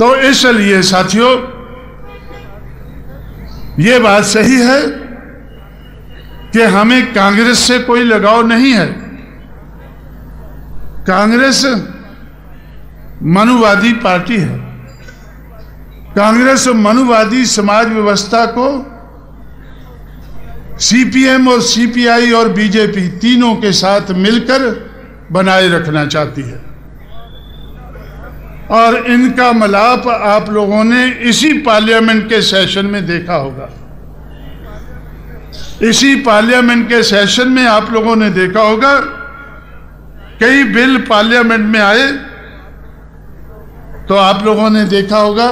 तो इसलिए साथियों, ये बात सही है कि हमें कांग्रेस से कोई लगाव नहीं है। कांग्रेस मनुवादी पार्टी है। कांग्रेस मनुवादी समाज व्यवस्था को सीपीएम और सीपीआई और बीजेपी तीनों के साथ मिलकर बनाए रखना चाहती है, और इनका मिलाप आप लोगों ने इसी पार्लियामेंट के सेशन में देखा होगा। इसी पार्लियामेंट के सेशन में आप लोगों ने देखा होगा, कई बिल पार्लियामेंट में आए तो आप लोगों ने देखा होगा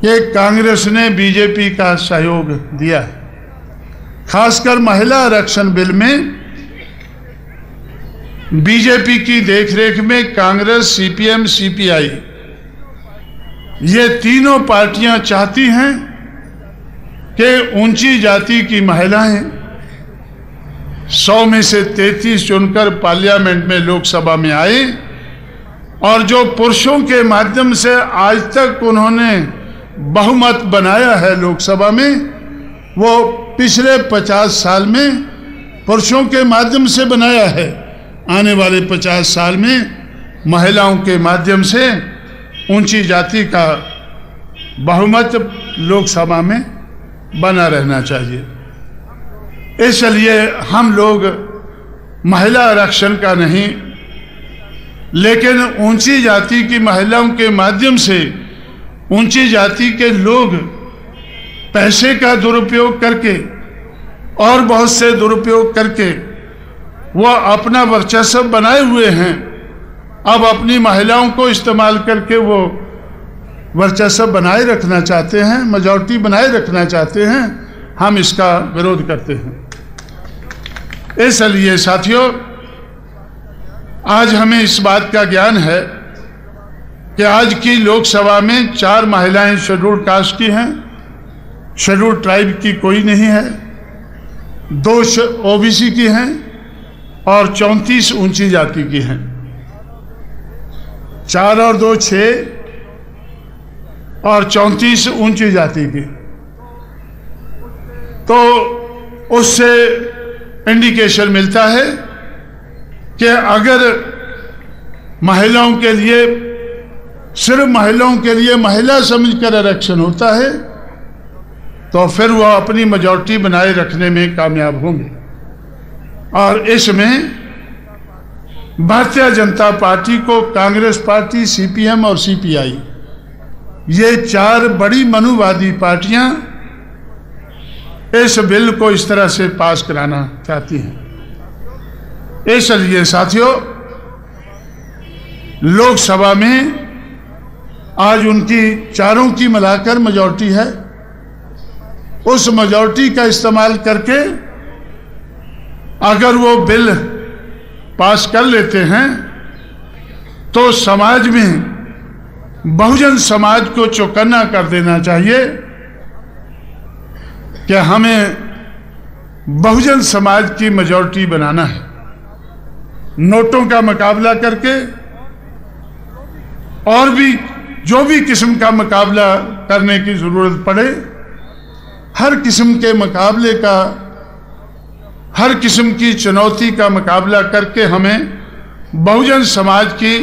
कि कांग्रेस ने बीजेपी का सहयोग दिया है। खासकर महिला आरक्षण बिल में बीजेपी की देखरेख में कांग्रेस, सीपीएम, सीपीआई ये तीनों पार्टियां चाहती हैं कि ऊंची जाति की महिलाएं 100 में से 33 चुनकर पार्लियामेंट में, लोकसभा में आए, और जो पुरुषों के माध्यम से आज तक उन्होंने बहुमत बनाया है लोकसभा में, वो पिछले 50 साल में पुरुषों के माध्यम से बनाया है। आने वाले 50 साल में महिलाओं के माध्यम से ऊंची जाति का बहुमत लोकसभा में बना रहना चाहिए। इसलिए हम लोग महिला आरक्षण का नहीं, लेकिन ऊंची जाति की महिलाओं के माध्यम से ऊंची जाति के लोग पैसे का दुरुपयोग करके और बहुत से दुरुपयोग करके वो अपना वर्चस्व बनाए हुए हैं। अब अपनी महिलाओं को इस्तेमाल करके वो वर्चस्व बनाए रखना चाहते हैं, मेजॉरिटी बनाए रखना चाहते हैं। हम इसका विरोध करते हैं। इसलिए साथियों, आज हमें इस बात का ज्ञान है कि आज की लोकसभा में 4 महिलाएं शेड्यूल्ड कास्ट की हैं, शेड्यूल्ड ट्राइब की कोई नहीं है, 2 ओबीसी की हैं और 34 ऊंची जाति की हैं। 4 और 2 6 और 34 ऊंची जाति की। तो उससे इंडिकेशन मिलता है कि अगर महिलाओं के लिए, सिर्फ महिलाओं के लिए महिला समझकर आरक्षण होता है तो फिर वह अपनी मेजॉरिटी बनाए रखने में कामयाब होंगे। और इसमें भारतीय जनता पार्टी को कांग्रेस पार्टी, सीपीएम और सीपीआई, ये 4 बड़ी मनुवादी पार्टियां इस बिल को इस तरह से पास कराना चाहती हैं। इसलिए साथियों, लोकसभा में आज उनकी चारों की मिलाकर मेजॉरिटी है। उस मेजॉरिटी का इस्तेमाल करके अगर वो बिल पास कर लेते हैं तो समाज में बहुजन समाज को चौकन्ना कर देना चाहिए कि हमें बहुजन समाज की मेजॉरिटी बनाना है। नोटों का मुकाबला करके और भी जो भी किस्म का मुकाबला करने की जरूरत पड़े, हर किस्म के मुकाबले का, हर किस्म की चुनौती का मुकाबला करके हमें बहुजन समाज की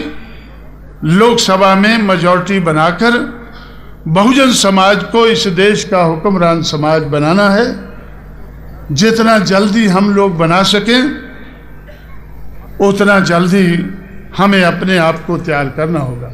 लोकसभा में मेजॉरिटी बनाकर बहुजन समाज को इस देश का हुक्मरान समाज बनाना है। जितना जल्दी हम लोग बना सकें उतना जल्दी हमें अपने आप को तैयार करना होगा।